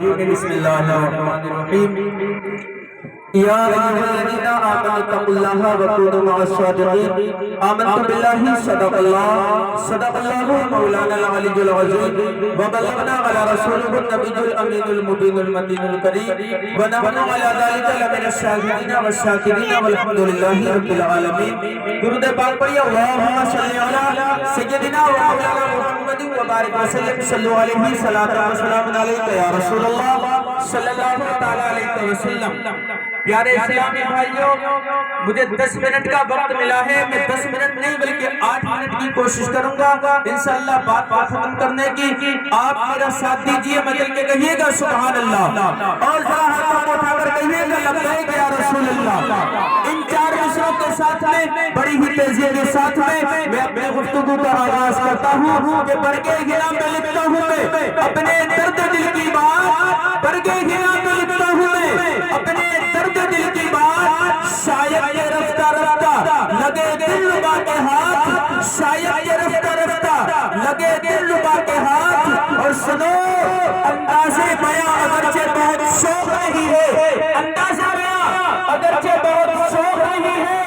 بسم الله الرحمن الرحيم يا أيها الذين آمنوا اتقوا الله وكونوا مع الصادقين آمنت بالله صدق الله مولانا العلي العظيم وبلغنا على رسوله النبي الأمين المبين المتين الكريم ونحن على ذلك لمن الشاهدين والشاكرين والحمد لله رب العالمين درود پاک پڑھیے اللهم صل على سيدنا ومولانا محمد وبارك وسلم صلوا عليه صلاة وسلام عليك يا رسول الله صلی اللہ علیہ وسلم۔ پیارے اسلامی بھائیوں، مجھے 10 منٹ کا وقت ملا ہے، میں 10 منٹ نہیں بلکہ 8 منٹ کی کوشش کروں گا انشاءاللہ بات ختم کرنے کی۔ آپ میرا ساتھ دیجئے، مدل کے کہیے گا سبحان اللہ، اور ذرا ہاتھوں کو اٹھا کر کہیے گا لبیک یا رسول اللہ۔ ان 4 مصروں کے ساتھ میں بڑی ہی تیزی کے ساتھ میں اپنے گفتگو کا آغاز کرتا ہوں کہ برگے گرام میں لکھتا ہوں میں اپنے درد دل کی بات، برگے گرام میں لکھتا ہوں میں اپنے درد دل کی بات، شاید یہ رفتہ رفتہ لگے دلربا کے ہاتھ، شاید یہ رفتہ رفتہ لگے دلربا کے ہاتھ۔ اور سنو انداز بیاں اگرچہ بہت شوق نہیں ہے، انداز بیاں اگرچہ بہت شوق نہیں ہے،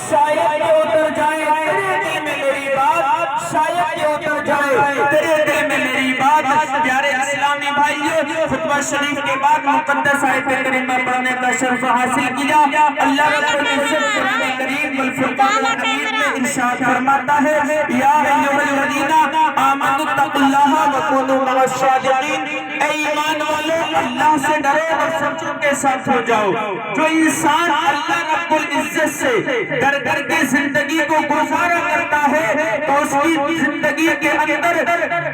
شاید یہ اتر جائے تیرے دل میں میری بات، شاید یہ اتر جائے تیرے دل میں میری بات۔ پیارے اسلامی بھائیوں، خطبہ شریف کے بعد مقدس آیت کریمہ پڑھنے کا شرف حاصل کیا۔ اللہ رب العزت قرآن کریم والفرقان الحمید میں ارشاد فرماتا ہے یا ایھا الذین آمنوا اتقوا اللہ وکونوا مع الصادقین، اے ایمان والو اللہ سے ڈرو اور سچوں کے ساتھ ہو جاؤ۔ جو انسان اللہ رب العزت سے ڈر کر کے زندگی کو گزارا کرتا ہے تو اس کی زندگی کے اندر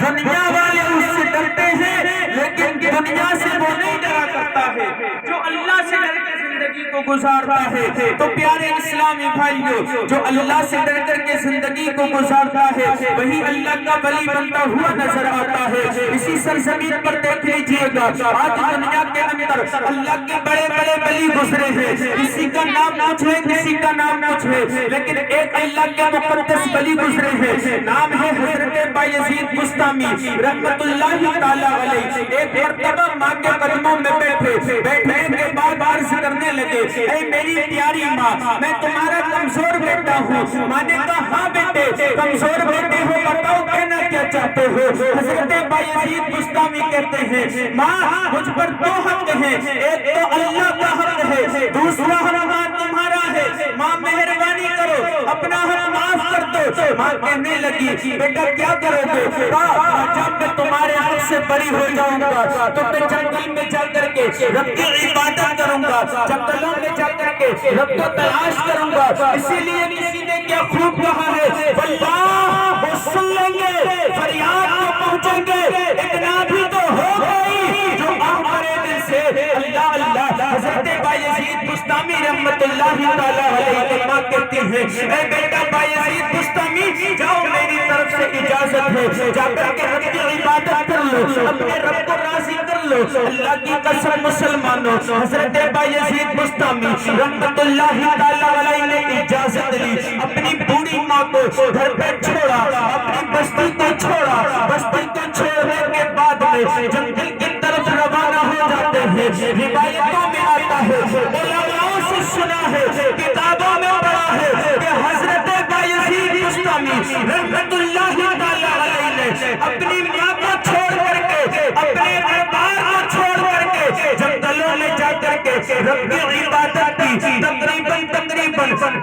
دنیا والے اس سے ڈرتے ہیں لیکن دنیا سے وہ نہیں ڈرا کرتا ہے۔ جو اللہ سے ڈر کے زندگی کو گزارتا ہے تو پیارے اسلامی بھائیوں، جو اللہ سے ڈر کر کے زندگی کو گزارتا ہے وہی اللہ کا ولی بنتا ہوا نظر آتا ہے۔ اسی سرزمین پر دیکھ لیجئے گا، آج دنیا کے اندر اللہ کے بڑے بڑے ولی گزرے ہیں، کسی کا نام کچھ ہے کسی کا نام کچھ ہے، لیکن ایک اللہ کے مقدس ولی گزرے ہیں، نام ہے حضرت بایزید بسطامی رحمت اللہ تعالیٰ علیہ۔ ایک مرتبہ ماں کے قدموں میں بیٹھنے کے بعد عرض کرنے لگے اے میری پیاری ماں، میں تمہارا کمزور بیٹا ہوں۔ ماں نے کہا ہاں بیٹے، کمزور بیٹے ہو، بتاؤ کہنا کیا چاہتے ہو؟ حضرت بایزید بسطامی کہتے ہیں ماں مجھ پر 2 حق ہیں، ایک تو اللہ کا حق ہے، دوسرا حق تمہارا ہے، ماں مہربانی کرو اپنا حق معاف کر دو۔ ماں کہنے لگی بیٹا کیا کرو گے؟ جب میں تمہارے حق سے بری ہو جاؤں گا تو میں جنگل میں جا کر کے رب کی عبادت کروں گا، جنگلوں میں جا کر کے رب کو تلاش کروں گا۔ اسی لیے کسی نے کیا خوب کہا ہے واللہ وہ سن لیں گے، فریاد کو پہنچیں گے، اتنا بھی تو ہو گئی جو ہمارے دل سے اللہ اللہ۔ حضرت بایزید بسطامی رحمت اللہ تعالیٰ علیہ ماں کہتی ہیں اے بیٹا بایزید بسطامی جاؤ، میری طرف سے اجازت ہے، جا کر کے رب کی عبادت کر لو، اپنے رب کو راضی کر لو۔ اللہ کی قسم مسلمانوں، حضرت بایزید بسطامی رحمت اللہ تعالیٰ علیہ نے اجازت لی، اپنی بوڑھی ماں کو گھر پہ چھوڑا، اپنی بستی کو چھوڑا، بستی کو چھوڑنے کے بعد میں جنگل کی طرف روانہ ہو جاتے ہیں۔ روایتوں میں آتا ہے، علماء سے سنا ہے، کتابوں میں پڑھا ہے کہ حضرت بایزید بسطامی رحمت اللہ تعالیٰ علیہ نے اپنی ماں کو چھوڑ کر کے، اپنے دربار کو چھوڑ کر کے جنگلوں میں جا کر کے رب کی عبادت کی۔ تقریباً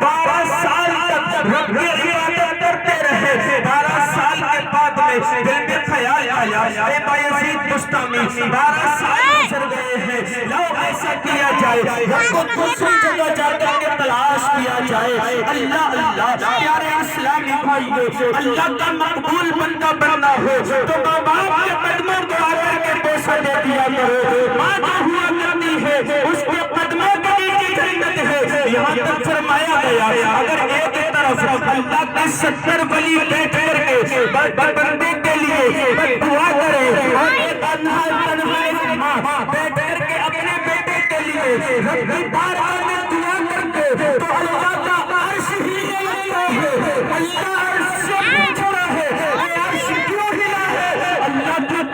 12 سال تک رب کی عبادت کرتے رہے۔ 12 سال کے بعد میں دل میں خیال آیا اے بایزید بسطامی 12 سال گزر گئے ہیں، لاؤ ایسا کیا جائے رب کو دوسری جگہ جا کر کے تلاش کیا جائے۔ اللہ اللہ پیارے اسلامی بھائیوں، اللہ کا مقبول بندہ بننا ہو تو ماں باپ کے قدموں کو آ کر کے بوسہ دے دیا کرو۔ ماں جو ہوا کرتی ہے اس کے قدموں کے نیچے جنت ہے۔ یہاں تک فرمایا گیا اگر ایک طرف اللہ کے 70 ولی بیٹھ کر کے بندے کے لیے دعا کرے اور ایک تنہا ماں بیٹھ کر کے اپنے بیٹے کے لیے رب کی بارگاہ میں دعا کرتے تو اللہ کا عرش ہی ہلتا ہے۔ اللہ عرش سے پوچھ رہا ہے اے عرش کیوں ہلا ہے؟ اللہ کی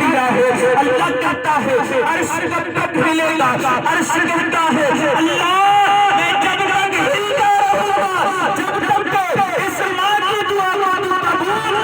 دیا ہے اللہ کہتا ہے عرش کب تک ہلے گا عرش کہتا ہے اللہ میں جب تک ہلتا رہوں گا جب تک اس ماں کی دعا کو قبول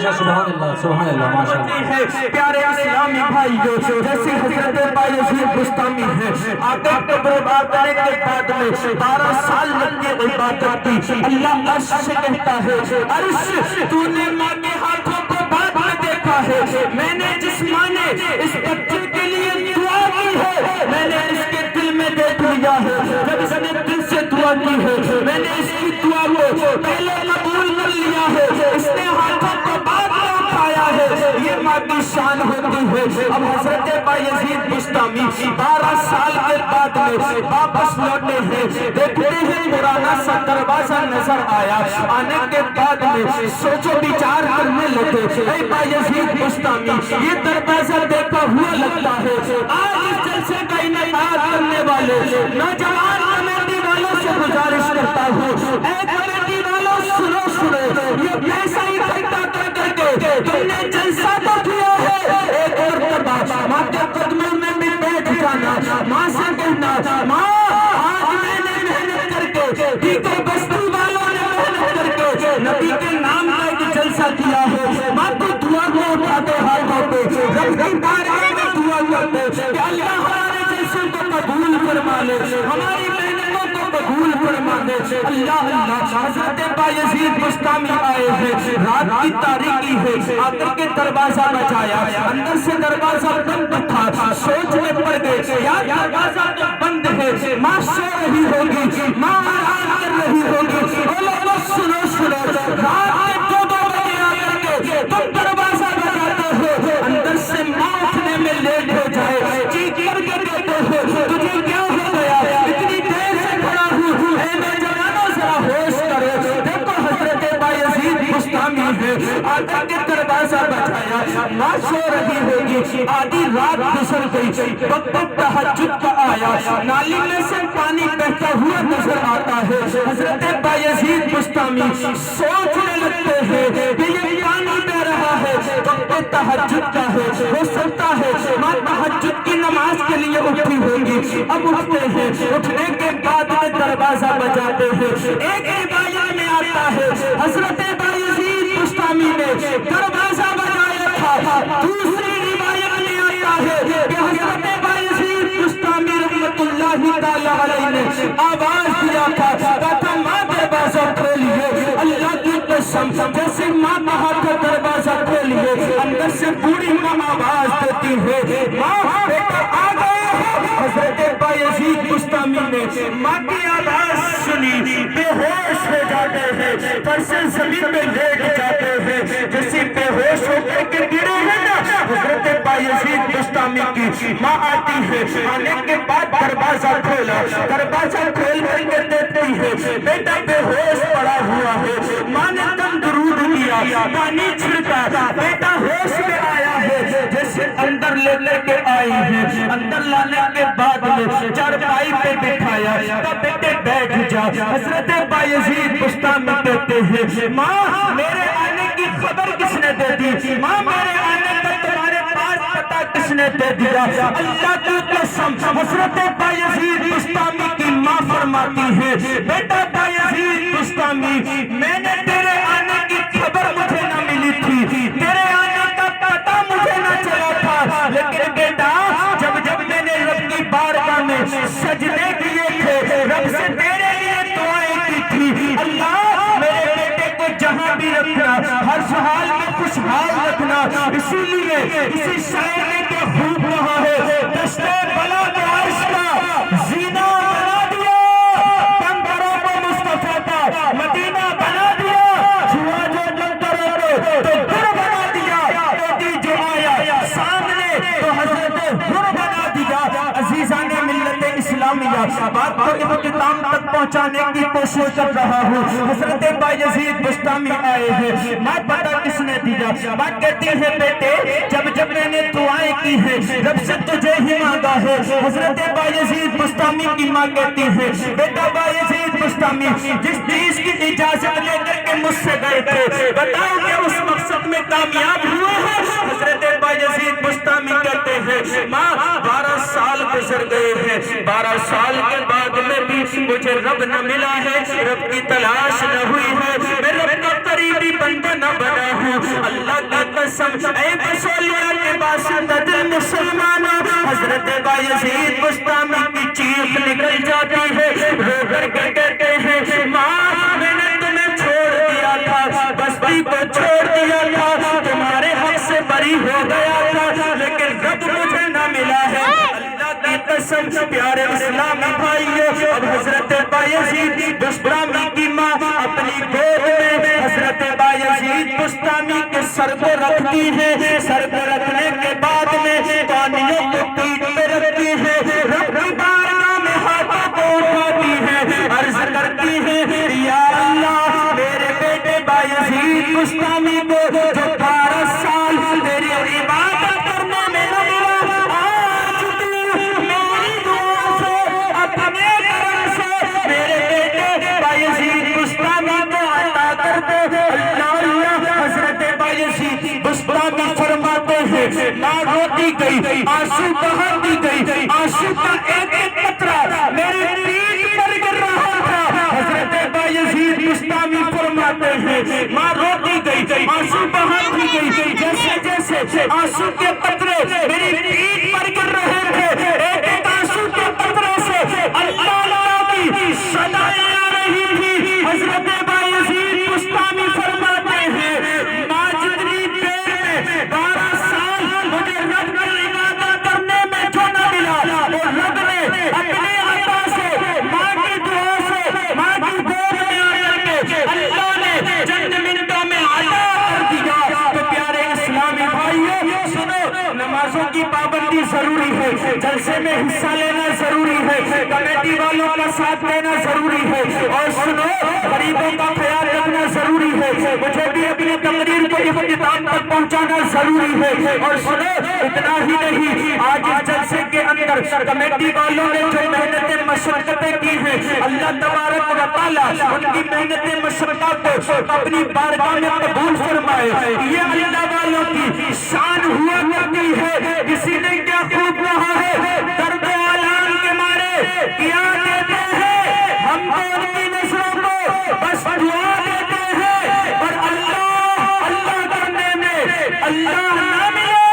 سبحان اللہ ماشاءاللہ پیارے اسلامی بھائیو جیسے حضرت بایزید بستامی ہے آقا قبر کرنے کے بعد میں 12 سال لگ کے عبادت کی اللہ عرش سے کہتا ہے عرش تو نے ماں کے ہاتھوں کو بعد میں دیکھا ہے میں نے جس ماں نے اس بچے کے لیے دعا کی ہے میں نے اس کے دل میں دیکھ لیا ہے جب اس نے دل سے دعا کی ہے میں نے اس کی دعا کو پہلے قبول کر لیا ہے اس نے ہاتھوں کو بعد میں اٹھایا ہے یہ ماں کی شان ہوتی ہے اب حضرت بایزید بستامی 12 سال کے بعد میں واپس لوٹے ہیں دیکھتے ہیں پرانا سا دروازہ نظر آیا آنے کے بعد میں سوچو بچار کرنے لگے اے بایزید بستامی یہ دروازہ دیکھا ہوا لگتا ہے آج اس جلسے کا انعقاد کرنے والے نوجوان کمیٹی والوں سے گزارش کرتا ہوں اے کمیٹی والوں سنو یہ پیسہ اکٹھا کر کے تم نے جلسہ تو کیا ہے ایک مرتبہ ماں کے قدموں میں بھی بیٹھ جانا ماں سے کہنا ماں آج میں نے محنت کر کے ٹھیکے بستی والوں نے محنت کر کے نبی کے نام کا ایک جلسہ کیا ہے ماں تو دعا کو اٹھاتے ہاتھوں پہ رب کی بارگاہ میں دعا کرتے کہ اللہ ہمارے جیسے کو قبول فرما لے ہماری محنتوں کو قبول فرما لے اللہ حضرت بایزید بستامی آئے ہیں رات کی تاریکی ہے آ کر کے دروازہ بچایا اندر سے دروازہ بند تھا سوچ میں پڑ گئے یا دروازہ تو بند ہے ماں سو رہی ہوگی ماں آرام کر رہی ہوگی لوگوں سنو رات کے 2 بجے آ کر کے تم دروازہ بجاتے ہو اندر سے ماں اٹھنے میں لیٹ ہو جائے چیخ کر کے کہتے ہو تجھے کیا ہو گیا اتنی دیر سے کھڑا ہوں اے نوجوانوں ذرا ہوش کرو دیکھو حضرت بایزید بستامی ہے آقا کے دروازہ بچایا ماں سو رہی ہوگی آدھی رات گزر گئی وقت تہجد کا آیا نالی میں سے پانی بہتا ہوا نظر آتا ہے حضرت بایزید بستامی سوچنے لگتے ہیں کہ یہ پانی بہ رہا ہے وقت تہجد کا ہے ہو سکتا ہے ماں تہجد کی نماز کے لیے اٹھی ہوگی اب اٹھتے ہیں اٹھنے کے بعد میں دروازہ بجاتے ہیں ایک روایت میں آتا ہے حضرت بایزید بستامی نے دروازہ بجایا تھا دوسری روایت میں آتا ہے کہ حضرت بایزید بستامی رحمت اللہ تعالی علیہ نے آواز دیا تھا کہ ماں دروازہ کھولیے اللہ کی قسم جیسے ماں کہا تھا دروازہ کھولیے اندر سے بوڑھی ماں آواز دیتی ہے ماں بیٹا آ گئے ہو حضرت بایزید بستامی نے ماں کی آواز سنی بے ہوش ہو جاتے ہیں پر سے زمین میں لیٹ جاتے ہیں جیسے بے ہوش ہو کے گرے ہیں نا حضرت بایزید بستامی کی ماں آتی ہے آنے کے بعد دروازہ کھولا دروازہ کھول کر کے دیکھتی ہے بیٹا بے ہوش پڑا ہوا ہے ماں نے دم درود کیا پانی چھڑکا بیٹا ہوش میں آیا ہے جیسے اندر لے کے آئی ہے اندر لانے کے بعد میں چارپائی پہ بٹھایا تو بیٹے بیٹھ جا حضرت بایزید بستامی کہتے ہیں ماں میرے آنے کی خبر کس نے دے دی ماں میرے آنے کا تمہارے پاس پتہ کس نے دے دیا اللہ کی قسم حضرت بایزید بستامی کی ماں فرماتی ہے بیٹا بایزید بستامی میں نے تیرے آنے کی خبر مجھے نہ ملی تھی تیرے آنے کا پتہ مجھے نہ چلا تھا لیکن بیٹا جب میں نے رب کی بارگاہ میں سجدے کیے تھے رب سے تیرے لیے دعائیں کی تھی اللہ میرے بیٹے کو جہاں بھی رکھنا ہر حال میں خوشحال رکھنا اسی لیے اسی شاعر نے کہ خوب کہا ہے دشتے بلا کے عرش کا زینہ بنا دیا بندروں کو مصطفیٰ کا مدینہ بنا دیا چھوا جو بندروں کو تو گر بنا دیا ایدی جو آیا سامنے تو حضرت گر بنا دیا عزیزان ملت اسلامیہ بات کو اختتام تک پہنچانے کی کوشش کر رہا ہوں حضرت بایزید بستامی آئے ہیں ماں پتہ کس نے دیا ماں کہتی ہے بیٹے جب میں نے دعائیں کی ہیں رب سے تجھے ہی مانگا ہے حضرت بایزید بستامی کی ماں کہتی ہے بیٹا بایزید یزید بستامی جس چیز کی اجازت لے کر کے مجھ سے گئے تھے، بتاؤ کہ اس مقصد میں کامیاب ہوئے ہیں؟ حضرت بایزید بستامی کہتے ہیں ماں 12 سال گزر گئے ہیں، 12 سال کے بعد میں بھی مجھے رب نہ ملا ہے، رب کی تلاش نہ ہوئی ہے، میں رب کا قریبی بندہ نہ بنا ہوں۔ اللہ کی قسم اے بسولیا کے باشندہ دل مسلمانوں، حضرت بایزید بستامی کی چیخ نکل جاتی ہے، رو کر کے کہتے ہیں ماں میں نے تمہیں چھوڑ دیا تھا، بستی کو چھوڑ دیا تھا، تمہارے حق سے بری ہو گیا تھا، لیکن رب مجھے نہ ملا ہے۔ اللہ کی قسم پیارے اسلامی بھائیوں، اب حضرت بایزید بستامی کی ماں اپنی گود میں حضرت بایزید بستامی کے سر کو رکھتی ہے، سر کو رکھنے کے بعد میں کانیوں کو پیٹ پہ رکھتی ہے، رب کی بارگاہ میں ہاتھوں کو اٹھاتی ہے، عرض کرتی ہے یا اللہ میرے بیٹے بایزید بستامی کو جو 12 سال میری عبادت کرنے میں نہ ملا، آج میری دعا سے اپنے کرم سے میرے بیٹے بایزید بستامی کو عطا کر دے۔ اللہ حضرت بایزید بستامی فرماتے ہیں ماں روتی گئی، آنسو بہاتی گئی، آنسو کا ایک ایک قطرہ میرے پیٹ پر گر رہا تھا۔ حضرت بایزید بستامی فرماتے ہیں ماں روتی گئی، آنسو بہاتی گئی، جیسے جیسے آنسو کے قطرے میری پیٹ پر گر رہے تھے، ایک ایک آنسو کے قطرے سے اللہ کی صدائیں آ رہی تھی۔ حضرت بایزید بستامی فرماتے ہیں ماں جتنی دیر میں 12 سال مجھے رب کی عبادت کرنے میں جو نہ ملا، وہ رب نے اپنے عطا سے ماں کی دعا سے ماں کی گود میں آ کر کے اللہ نے چند منٹوں میں عطا کر دیا۔ تو پیارے اسلامی بھائیوں سنو، نمازوں کی پابندی ضروری ہے، جلسے میں حصہ لینا ضروری ہے، کمیٹی والوں کا ساتھ دینا ضروری ہے، اور سنو غریبوں کا خیال رکھنا ضروری ہے، مجھے بھی اپنی تقریر کو اختتام تک پہنچانا ضروری ہے۔ اور سنو اتنا ہی نہیں، آج اس جلسے کے اندر کمیٹی والوں نے جو محنتیں مشقتیں کی ہیں، اللہ تبارک و تعالیٰ ان کی محنتیں مشقتوں کو اپنی بارگاہ میں قبول فرمائے۔ یہ اللہ والوں کی شان ہوا کرتی ہے۔ کسی نے کیا خوب کہا ہے، درد و الام کے مارے کیا دیتے ہیں ہم تو ان کی نظروں کو بس دعا دیتے ہیں، اور اللہ کرنے میں اللہ نہ ملے،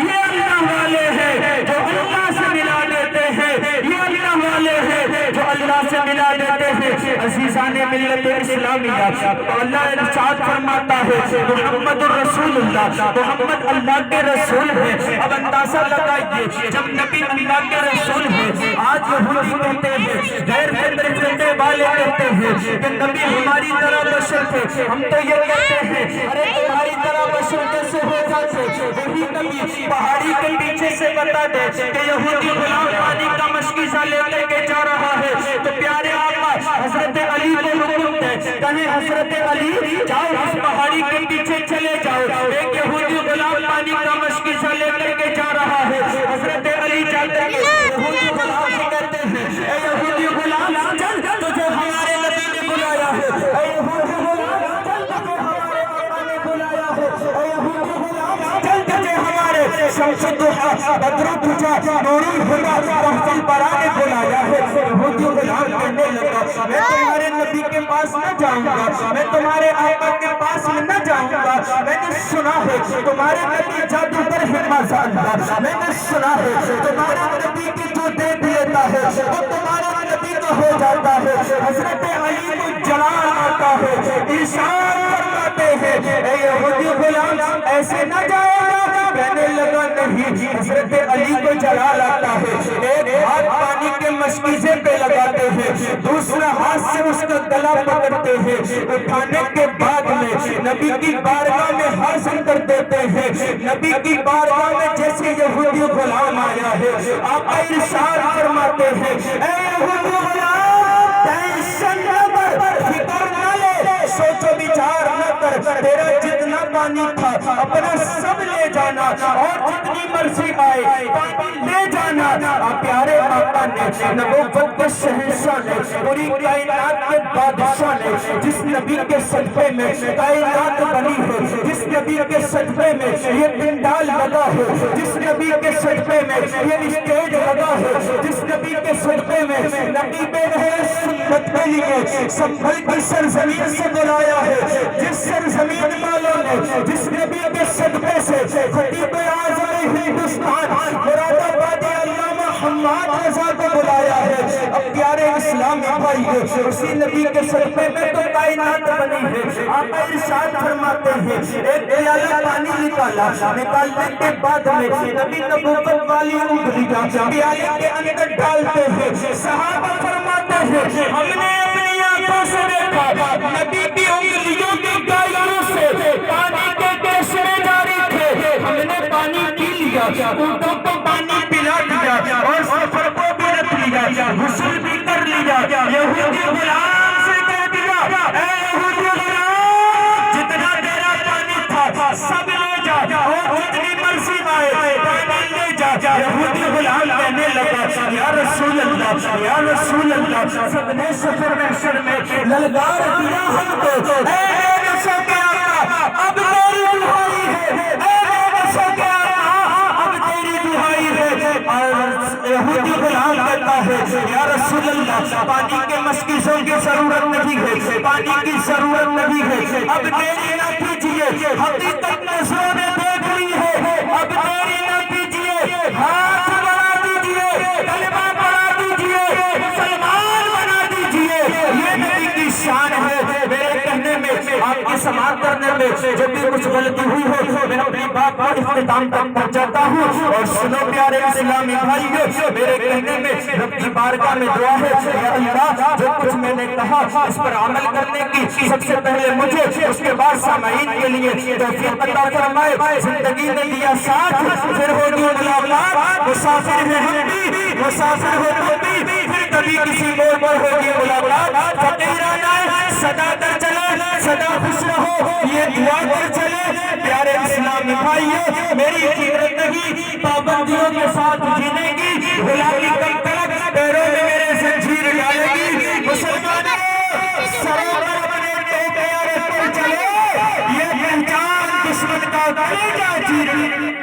یہ اللہ والے ہیں جو اللہ سے ملا دیتے ہیں، یہ اللہ والے ہیں جو اللہ سے ملا دیتے ہیں۔ عزیزان ملت اسلامیہ، تو اللہ ارشاد فرماتا ہے محمد الرسول اللہ، محمد اللہ کے رسول ہیں۔ اب اندازہ لگائیے جب نبی اللہ کے رسول ہیں، آج یہودی کہتے ہیں، غیر فطری فرقے والے کہتے ہیں کہ نبی ہماری طرح بشر تھے، ہم تو یہ کہتے ہیں ارے تمہاری طرح بشر کیسے ہو جاتے؟ وہی نبی پہاڑی کے پیچھے سے بتا دے کہ یہودی غلام پانی کا مشکیزہ لے لے کے جا رہا ہے، تو پیارے آقا حضرت علی کو حکم دے، کہیں حضرت علی جاؤ اس پہاڑی کے پیچھے چلے جاؤ، ایک یہودی غلام پانی کا مشکیزہ لے کر کے جا رہا ہے۔ حضرت علی جاتے ہیں، یہودی غلام کو کہتے ہیں اے یہودی غلام چل، تجھے ہمارے نبی نے بلایا ہے، اے یہودی غلام چل، تجھے ہمارے آقا نے بلایا ہے، اے یہودی غلام چل، تجھے ہمارے شمس الضحیٰ بدر الدجیٰ نور الہدیٰ رحمت البریٰ نے بلایا ہے۔ یہودی غلام کہنے لگا میں تمہارے نبی کے پاس نہ جاؤں گا، میں تمہارے آقا کے پاس نہ جاؤں گا، میں نے سنا ہے تمہارے نبی جادوگر ہے ماشاءاللہ، میں نے سنا ہے تمہارے نبی کی جو دیکھ لیتا ہے وہ تمہارے نبی کا ہو جاتا ہے۔ حضرت علی کو جلال آتا ہے، ارشاد فرماتے ہیں اے یہودی غلام ایسے نہ جائے گا، کہنے لگا نہیں، حضرت علی کو جلال آتا ہے، ایک ہاتھ پانی کے مشکیزے پہ لگاتے ہیں، دوسرا ہاتھ سے اس کا گلا پکڑتے ہیں، اٹھانے کے بعد میں نبی کی بارگاہ میں حاضر کر دیتے ہیں۔ نبی کی بارگاہ میں جیسے یہودی غلام آیا ہے، آقا ارشاد فرماتے ہیں اے یہودی غلام ٹینشن نہ کر، فکر نہ لے، سوچ و بچار نہ کر، تیرا جتنا پانی تھا اپنا سب لے جانا اور جتنی مرضی آئے پانی لے جانا پیارے آقا نے نبوت کے شہنشاہ نے پوری کائنات کے بادشاہ نے جس نبی کے صدقے میں کائنات بنی ہے جس نبی کے صدقے میں یہ پنڈال لگا ہے جس نبی کے صدقے میں یہ اسٹیج لگا ہے جس نبی کے صدقے میں نبی بے سنت کے لیے سنبھل کی سرزمین سے بلایا ہے جس سرزمین والوں نے جس نبی کے صدقے سے خطیب اعظم ہندوستان مراد آبادی علامہ حماد رضا کو بلایا ہے اب پیارے اسلامی بھائی اسی نبی کے صدقے میں تو کائنات بنی ہے آقا ارشاد فرماتے ہیں ایک پیالہ پانی نکالا نکالنے کے بعد میں نبی نبوت والی انگلیاں پیالے کے اندر ڈالتے ہیں صحابہ فرماتے ہیں ہم نے اپنی آنکھوں سے دیکھا نبی کی انگلیوں کی گائیوں سے پانی کے کیسرے جاری تھے ہم نے پانی پی لیا اونٹوں کو پانی پلا دیا اور سفر کو بھی رکھ لیا غسل بھی کر لیا یہودی غلام سے کہہ دیا اے یہودی غلام جتنا تیرا پانی تھا سب لے جا اور جتنی مرضی آئے پانی لے جا یہودی غلام کہنے لگا یا رسول اللہ یا رسول اللہ سب نے سفر محشر میں للکار دیا ہم کو اے میرے سو کے آقا اب تیری دہائی ہے اے میرے سو کے آقا اب تیری دہائی ہے اور یہودی غلام کہتا ہے یا رسول اللہ پانی کے مشکیزوں کی ضرورت نہیں ہے پانی کی ضرورت نہیں ہے اب تیری نہ کیجئے حقیقت نظروں نے دیکھ لی ہے اب تیری نہ کیجئے ہاتھ بڑھا دیجئے کلمہ پڑھا دیجئے مسلمان بنا دیجئے یہ نبی کی شان ہے میرے کہنے میں آپ کی سماعت کرنے میں جب بھی کچھ غلطی ہوئی ہو میں اپنی بات کو اختتام تک پہنچاتا ہوں اور سنو پیارے اسلامی بھائیو میرے کہنے میں رب کی بارگاہ میں دعا ہے یا اللہ جو کچھ میں نے کہا اس پر عمل کرنے کی سب سے پہلے مجھے اس کے بعد سامعین کے لیے توفیق عطا فرمائے زندگی نے دیا ساتھ پھر ہوگی ملاقات مسافر ہیں ہم بھی مسافر ہو تم بھی پھر کبھی کسی موڑ پر ہوگی ملاقات فقیرانہ صدا کر چلے صدا خوش رہو یہ دعا کر چلے پیارے اسلامی بھائیو میری زندگی پابندیوں کے ساتھ جینے کی غلامی کم تلک پیروں میں میرے زنجیر ڈالے گی مسلمانوں سروں پر بنے ٹوپے اور چلے یہ پہچان دشمن کا کلیجہ چیرے